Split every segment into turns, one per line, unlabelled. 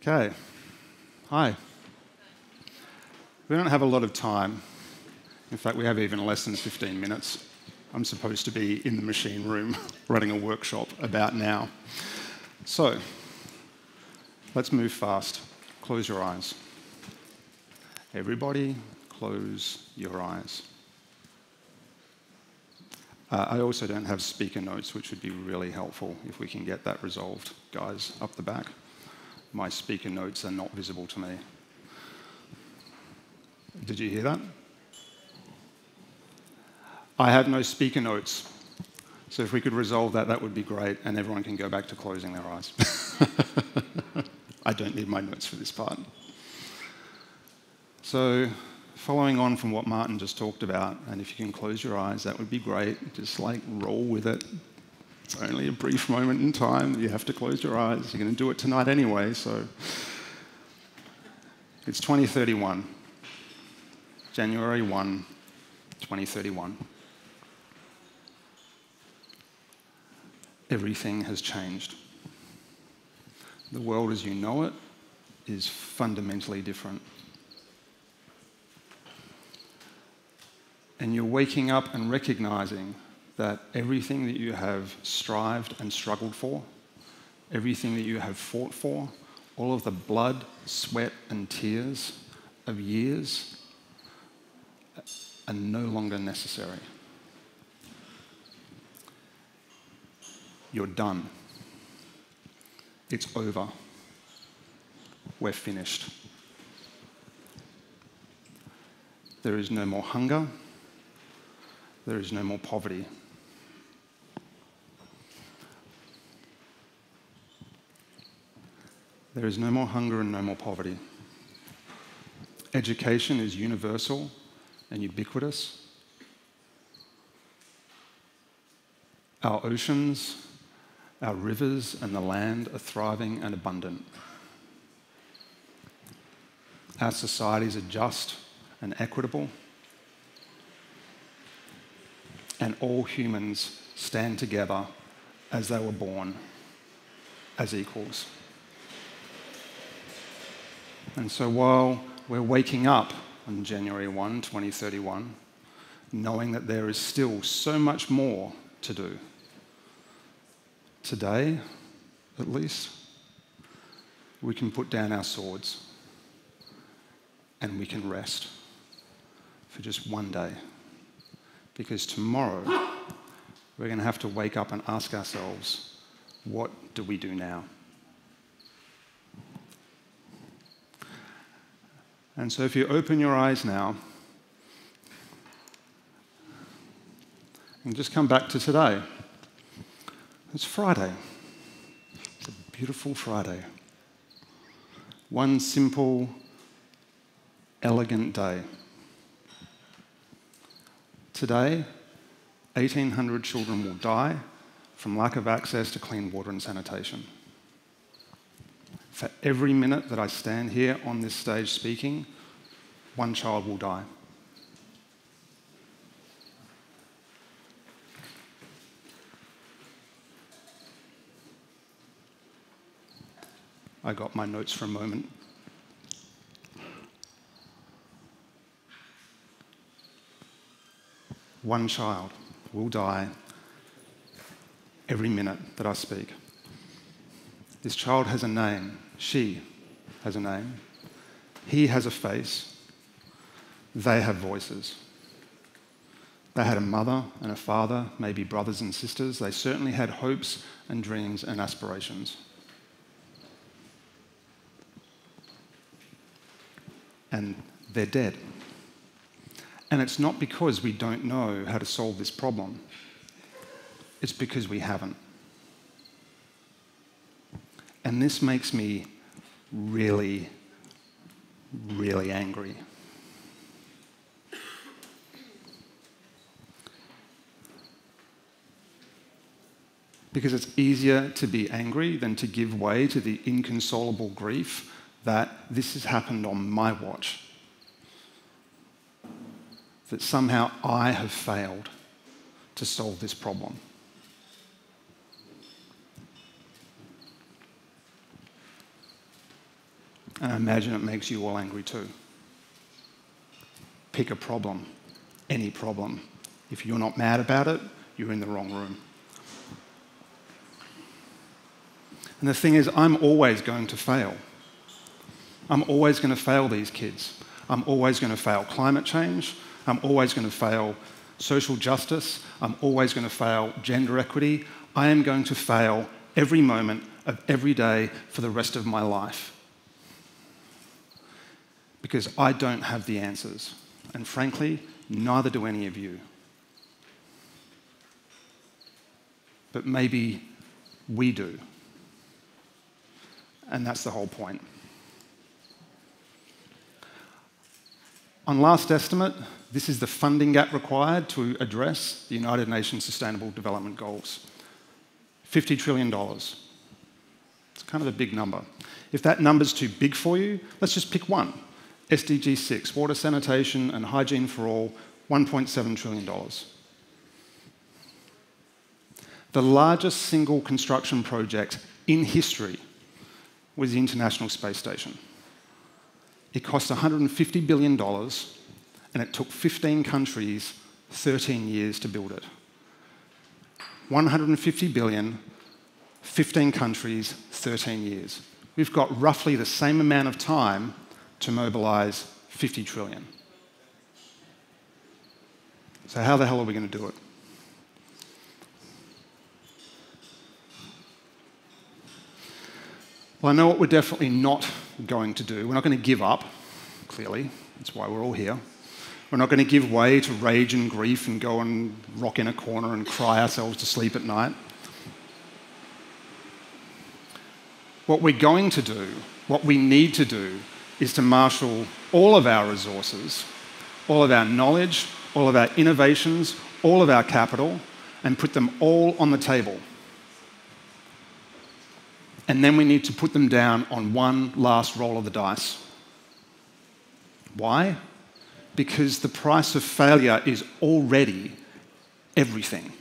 Okay. Hi. We don't have a lot of time. In fact, we have even less than 15 minutes. I'm supposed to be in the machine room running a workshop about now. So, let's move fast. Close your eyes. Everybody, close your eyes. I also don't have speaker notes, which would be really helpful if we can get that resolved. Guys, up the back. My speaker notes are not visible to me. Did you hear that? I have no speaker notes. So if we could resolve that, that would be great, and everyone can go back to closing their eyes. I don't need my notes for this part. So following on from what Martin just talked about, and if you can close your eyes, that would be great. Just like roll with it. It's only a brief moment in time. You have to close your eyes. You're going to do it tonight anyway, so. It's 2031. January 1, 2031. Everything has changed. The world as you know it is fundamentally different. And you're waking up and recognizing that everything that you have strived and struggled for, everything that you have fought for, all of the blood, sweat, and tears of years are no longer necessary. You're done. It's over. We're finished. There is no more hunger. There is no more poverty. There is no more hunger and no more poverty. Education is universal and ubiquitous. Our oceans, our rivers, and the land are thriving and abundant. Our societies are just and equitable. And all humans stand together as they were born, as equals. And so while we're waking up on January 1, 2031, knowing that there is still so much more to do, today, at least, we can put down our swords and we can rest for just one day. Because tomorrow, we're going to have to wake up and ask ourselves, what do we do now? And so if you open your eyes now, and just come back to today. It's Friday. It's a beautiful Friday. One simple, elegant day. Today, 1,800 children will die from lack of access to clean water and sanitation. For every minute that I stand here on this stage speaking, one child will die. I got my notes for a moment. One child will die every minute that I speak. This child has a name. She has a name. He has a face. They have voices. They had a mother and a father, maybe brothers and sisters. They certainly had hopes and dreams and aspirations. And they're dead. And it's not because we don't know how to solve this problem. It's because we haven't. And this makes me really, really angry. Because it's easier to be angry than to give way to the inconsolable grief that this has happened on my watch. That somehow I have failed to solve this problem. And I imagine it makes you all angry too. Pick a problem, any problem. If you're not mad about it, you're in the wrong room. And the thing is, I'm always going to fail. I'm always going to fail these kids. I'm always going to fail climate change. I'm always going to fail social justice. I'm always going to fail gender equity. I am going to fail every moment of every day for the rest of my life. Because I don't have the answers. And frankly, neither do any of you. But maybe we do. And that's the whole point. On last estimate, this is the funding gap required to address the United Nations Sustainable Development Goals. $50 trillion. It's kind of a big number. If that number's too big for you, let's just pick one. SDG 6, water, sanitation and hygiene for all, $1.7 trillion. The largest single construction project in history was the International Space Station. It cost $150 billion, and it took 15 countries 13 years to build it. $150 billion, 15 countries, 13 years. We've got roughly the same amount of time to mobilise $50 trillion. So how the hell are we going to do it? Well, I know what we're definitely not going to do. We're not going to give up, clearly. That's why we're all here. We're not going to give way to rage and grief and go and rock in a corner and cry ourselves to sleep at night. What we're going to do, what we need to do, is to marshal all of our resources, all of our knowledge, all of our innovations, all of our capital, and put them all on the table. And then we need to put them down on one last roll of the dice. Why? Because the price of failure is already everything.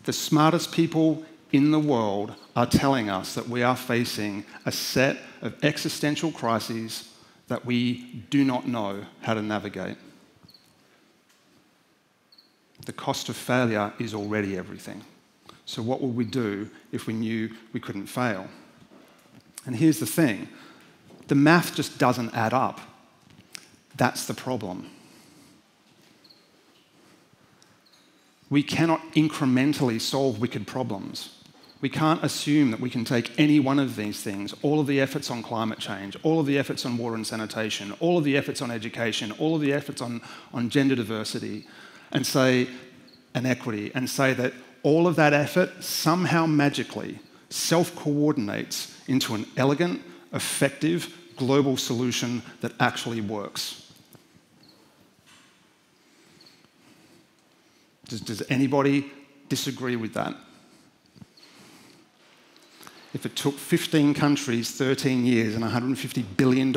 The smartest people in the world are telling us that we are facing a set of existential crises that we do not know how to navigate. The cost of failure is already everything. So what would we do if we knew we couldn't fail? And here's the thing. The math just doesn't add up. That's the problem. We cannot incrementally solve wicked problems. We can't assume that we can take any one of these things, all of the efforts on climate change, all of the efforts on water and sanitation, all of the efforts on education, all of the efforts on gender diversity, and equity, and say that all of that effort somehow magically self-coordinates into an elegant, effective, global solution that actually works. Does anybody disagree with that? If it took 15 countries 13 years and $150 billion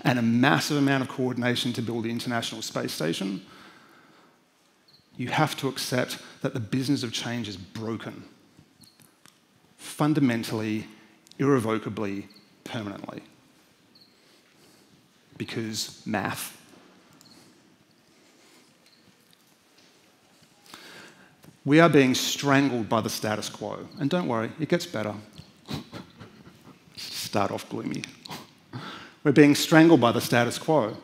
and a massive amount of coordination to build the International Space Station, you have to accept that the business of change is broken. Fundamentally, irrevocably, permanently. Because math. We are being strangled by the status quo. And don't worry, it gets better. Start off gloomy. We're being strangled by the status quo.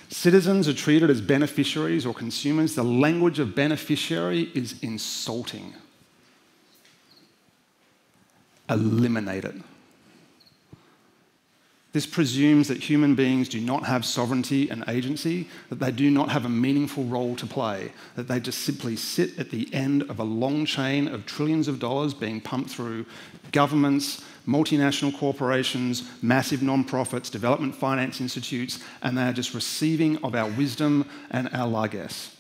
Citizens are treated as beneficiaries or consumers. The language of beneficiary is insulting. Eliminate it. This presumes that human beings do not have sovereignty and agency, that they do not have a meaningful role to play, that they just simply sit at the end of a long chain of trillions of dollars being pumped through governments, multinational corporations, massive non-profits, development finance institutes, and they are just receiving of our wisdom and our largesse.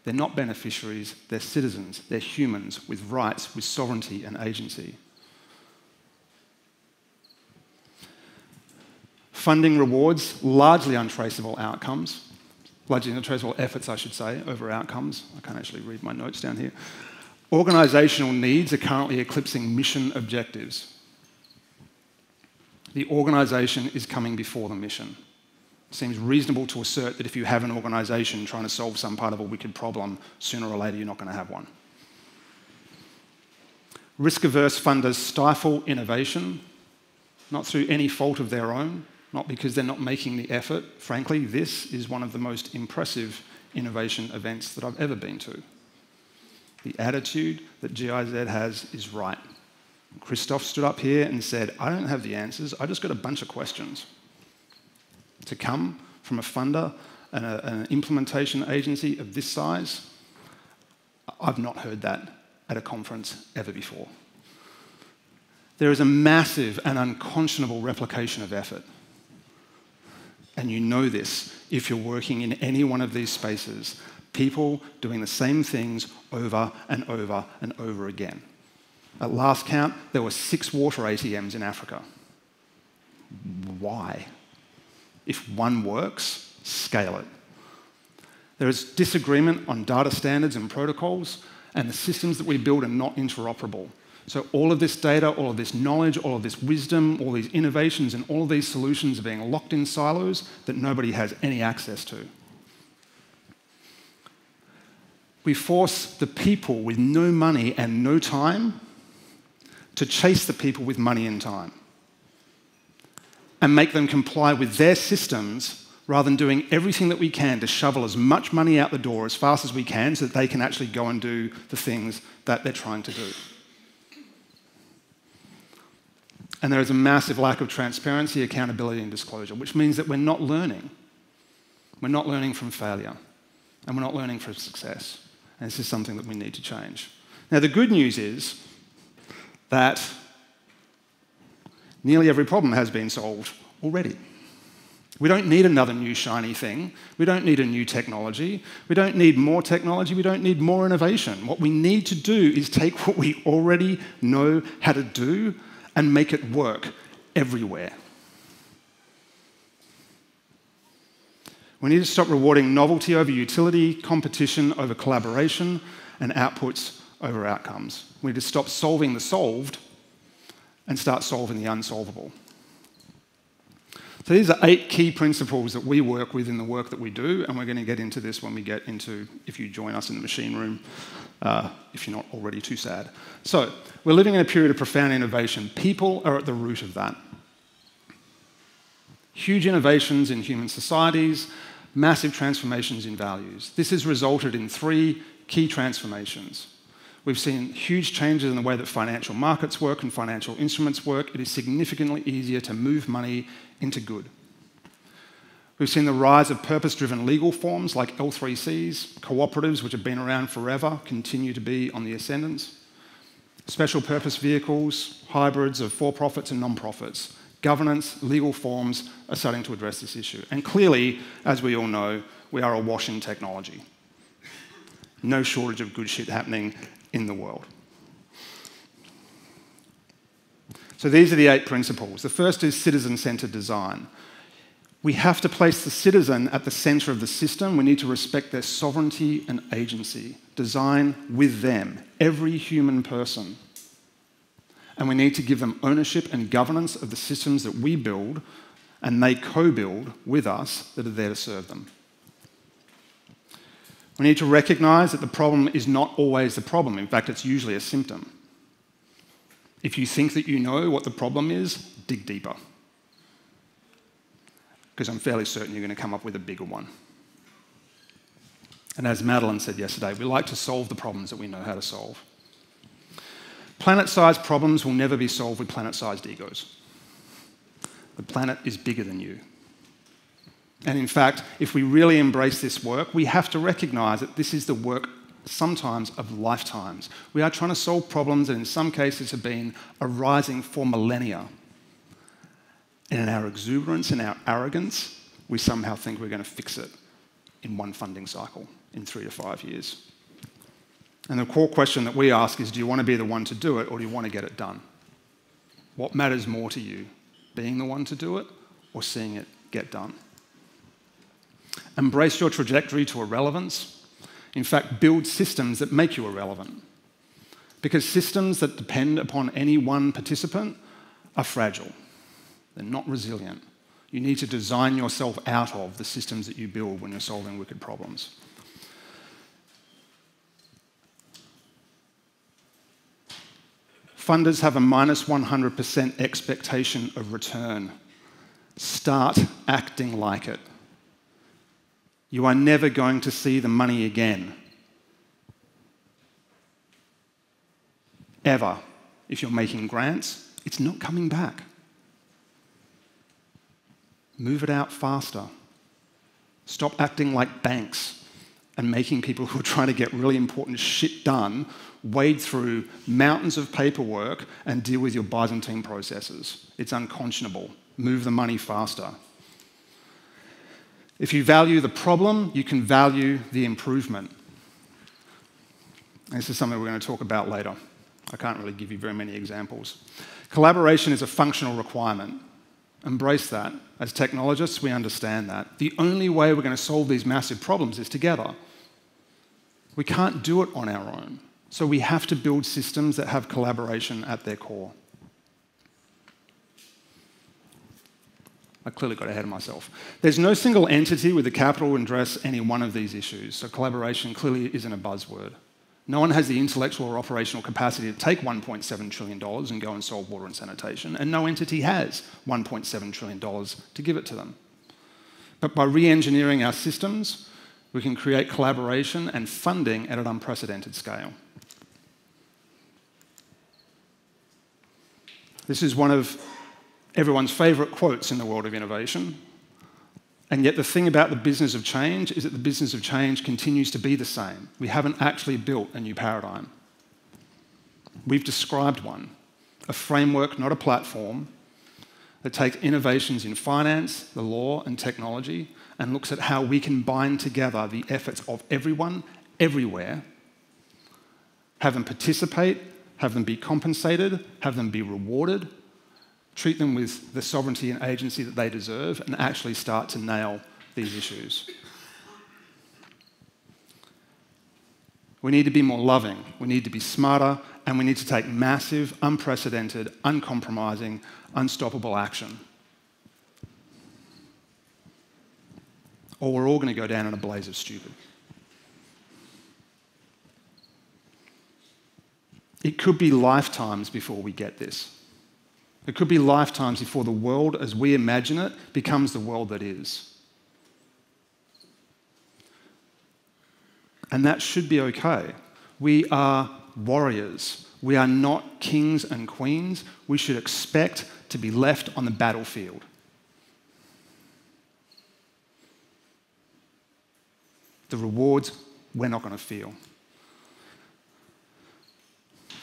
They're not beneficiaries, they're citizens, they're humans with rights, with sovereignty and agency. Funding rewards largely untraceable efforts, I should say, over outcomes. I can't actually read my notes down here. Organisational needs are currently eclipsing mission objectives. The organisation is coming before the mission. It seems reasonable to assert that if you have an organisation trying to solve some part of a wicked problem, sooner or later you're not going to have one. Risk-averse funders stifle innovation, not through any fault of their own, not because they're not making the effort. Frankly, this is one of the most impressive innovation events that I've ever been to. The attitude that GIZ has is right. Christoph stood up here and said, I don't have the answers, I just got a bunch of questions. To come from a funder and an implementation agency of this size, I've not heard that at a conference ever before. There is a massive and unconscionable replication of effort. And you know this if you're working in any one of these spaces. People doing the same things over and over and over again. At last count, there were 6 water ATMs in Africa. Why? If one works, scale it. There is disagreement on data standards and protocols, and the systems that we build are not interoperable. So all of this data, all of this knowledge, all of this wisdom, all these innovations, and all of these solutions are being locked in silos that nobody has any access to. We force the people with no money and no time to chase the people with money and time and make them comply with their systems rather than doing everything that we can to shovel as much money out the door as fast as we can so that they can actually go and do the things that they're trying to do. And there is a massive lack of transparency, accountability, and disclosure, which means that we're not learning. We're not learning from failure, and we're not learning from success. And this is something that we need to change. Now, the good news is that nearly every problem has been solved already. We don't need another new shiny thing. We don't need a new technology. We don't need more technology. We don't need more innovation. What we need to do is take what we already know how to do and make it work everywhere. We need to stop rewarding novelty over utility, competition over collaboration, and outputs over outcomes. We need to stop solving the solved and start solving the unsolvable. So these are 8 key principles that we work with in the work that we do, and we're going to get into this when we get into, if you join us in the machine room, if you're not already too sad. So we're living in a period of profound innovation. People are at the root of that. Huge innovations in human societies, massive transformations in values. This has resulted in 3 key transformations. We've seen huge changes in the way that financial markets work and financial instruments work. It is significantly easier to move money into good. We've seen the rise of purpose-driven legal forms like L3Cs, cooperatives, which have been around forever, continue to be on the ascendance, special purpose vehicles, hybrids of for-profits and non-profits. Governance, legal forms are starting to address this issue. And clearly, as we all know, we are awash in technology. No shortage of good shit happening in the world. So these are the 8 principles. The first is citizen-centered design. We have to place the citizen at the center of the system. We need to respect their sovereignty and agency. Design with them, every human person. And we need to give them ownership and governance of the systems that we build and they co-build with us that are there to serve them. We need to recognize that the problem is not always the problem. In fact, it's usually a symptom. If you think that you know what the problem is, dig deeper. Because I'm fairly certain you're going to come up with a bigger one. And as Madeline said yesterday, we like to solve the problems that we know how to solve. Planet-sized problems will never be solved with planet-sized egos. The planet is bigger than you. And in fact, if we really embrace this work, we have to recognize that this is the work sometimes of lifetimes. We are trying to solve problems that in some cases have been arising for millennia. And in our exuberance and our arrogance, we somehow think we're going to fix it in one funding cycle in 3 to 5 years. And the core question that we ask is, do you want to be the one to do it or do you want to get it done? What matters more to you, being the one to do it or seeing it get done? Embrace your trajectory to irrelevance. In fact, build systems that make you irrelevant. Because systems that depend upon any one participant are fragile. They're not resilient. You need to design yourself out of the systems that you build when you're solving wicked problems. Funders have a minus 100% expectation of return. Start acting like it. You are never going to see the money again. Ever. If you're making grants, it's not coming back. Move it out faster. Stop acting like banks and making people who are trying to get really important shit done wade through mountains of paperwork and deal with your Byzantine processes. It's unconscionable. Move the money faster. If you value the problem, you can value the improvement. This is something we're going to talk about later. I can't really give you very many examples. Collaboration is a functional requirement. Embrace that. As technologists, we understand that. The only way we're going to solve these massive problems is together. We can't do it on our own. So we have to build systems that have collaboration at their core. I clearly got ahead of myself. There's no single entity with the capital to address any one of these issues, so collaboration clearly isn't a buzzword. No one has the intellectual or operational capacity to take $1.7 trillion and go and solve water and sanitation, and no entity has $1.7 trillion to give it to them. But by re-engineering our systems, we can create collaboration and funding at an unprecedented scale. This is one of everyone's favourite quotes in the world of innovation. And yet the thing about the business of change is that the business of change continues to be the same. We haven't actually built a new paradigm. We've described one, a framework, not a platform, that takes innovations in finance, the law, and technology, and looks at how we can bind together the efforts of everyone, everywhere, have them participate, have them be compensated, have them be rewarded, treat them with the sovereignty and agency that they deserve, and actually start to nail these issues. We need to be more loving, we need to be smarter, and we need to take massive, unprecedented, uncompromising, unstoppable action. Or we're all going to go down in a blaze of stupid. It could be lifetimes before we get this. It could be lifetimes before the world as we imagine it becomes the world that is. And that should be okay. We are warriors. We are not kings and queens. We should expect to be left on the battlefield. The rewards we're not going to feel.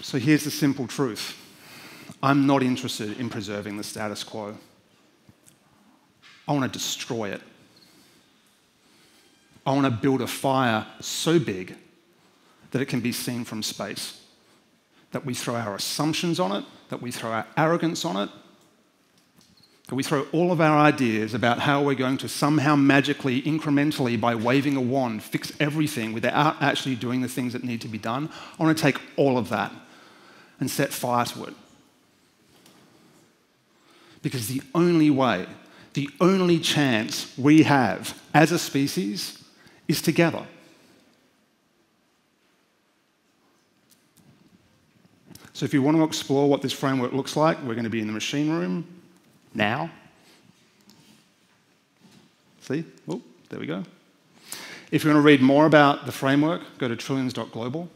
So here's the simple truth. I'm not interested in preserving the status quo. I want to destroy it. I want to build a fire so big that it can be seen from space. That we throw our assumptions on it, that we throw our arrogance on it, that we throw all of our ideas about how we're going to somehow magically, incrementally, by waving a wand, fix everything without actually doing the things that need to be done. I want to take all of that and set fire to it. Because the only way, the only chance we have as a species is together. So if you want to explore what this framework looks like, we're going to be in the machine room now. See? Oh, there we go. If you want to read more about the framework, go to trillions.global.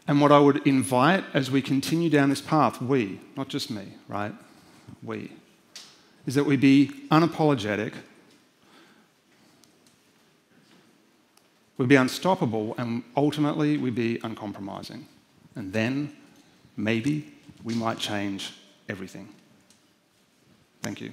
And what I would invite as we continue down this path, we, not just me, right? We, is that we be unapologetic, we be unstoppable, and ultimately we be uncompromising. And then, maybe, we might change everything. Thank you.